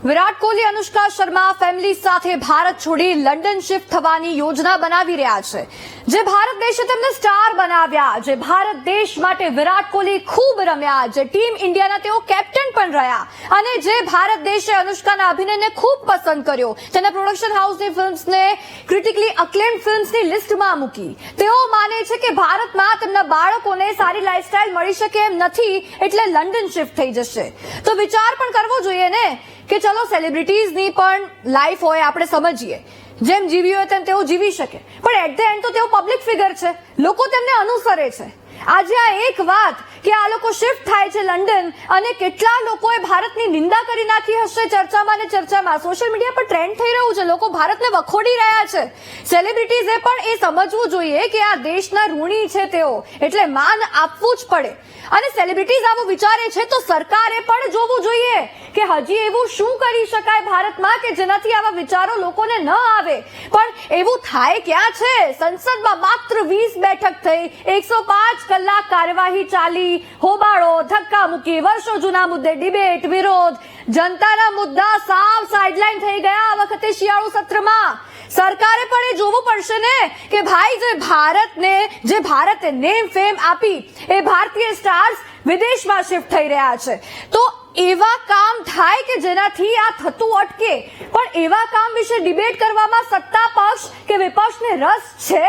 Virat Kohli Anushka Sharma family સાથે ભારત છોડી London shift થવાની યોજના બનાવી રહ્યા છે। જે ભારત દેશે તેમને સ્ટાર બનાવ્યા, જે ભારત દેશ માટે વિરાટ કોહલી ખૂબ રમ્યા, જે ટીમ ઇન્ડિયાના તેઓ કેપ્ટન પણ રહ્યા અને જે ભારત દેશે અનુષ્કાના અભિનયને ખૂબ પસંદ કર્યો, તેના પ્રોડક્શન હાઉસની ફિલ્મ્સને ક્રિટિકલી અક્લેમ્ડ ફિલ્મ્સની લિસ્ટમાં મૂકી। તેઓ માને છે કે ભારતમાં તેમના બાળકોને સારી લાઇફસ્ટાઇલ મળી શકે એમ નથી, એટલે લંડન શિફ્ટ થઈ જશે। તો વિચાર પણ કરવો જોઈએ ને કે ચલો સેલિબ્રિટીઝની પણ લાઈફ હોય, આપણે સમજીએ, જેમ જીવી હોય તેમ તેઓ જીવી શકે, પણ એટ ધ એન્ડ તો તેઓ પબ્લિક ફિગર છે, લોકો તેમને અનુસરે છે। આજે આ એક વાત કે આ લોકો શિફ્ટ થાય છે લંડન અને કેટલા લોકોએ ભારતની નિંદા કરી નાખી હશે ચર્ચામાં ને ચર્ચામાં, સોશિયલ મીડિયા પર ટ્રેન્ડ થઈ રહ્યું છે, લોકો ભારતને વખોડી રહ્યા છે। સેલિબ્રિટીઝે પણ એ સમજવું જોઈએ કે આ દેશના ઋણી છે તેઓ, એટલે માન આપવું જ પડે। અને સેલિબ્રિટીઝ આવું વિચારે છે તો સરકારે પણ જોવું જોઈએ કે હજી એવું શું કરી શકાય ભારતમાં કે જેનાથી આવા વિચારો લોકોને ન આવે, પણ એવું થાય ક્યાં છે? સંસદમાં માત્ર 20 બેઠક થઈ, 105 કલાક કાર્યવાહી ચાલી, હોબાળો, ધક્કા મૂકી, વર્ષો જૂના મુદ્દે ડિબેટ, વિરોધ, જનતાના મુદ્દા સાવ સાઇડલાઇન થઈ ગયા આ વખતે શિયાળુ સત્રમાં। સરકારે પણ એ જોવું પડશે ને કે ભાઈ જે ભારતે નેમ ફેમ આપી એ ભારતીય સ્ટાર્સ વિદેશમાં શિફ્ટ થઈ રહ્યા છે, તો એવા કામ થાય કે જેનાથી આ થતું અટકે, પણ એવા કામ વિશે ડિબેટ કરવામાં સત્તા પક્ષ કે વિપક્ષને રસ છે?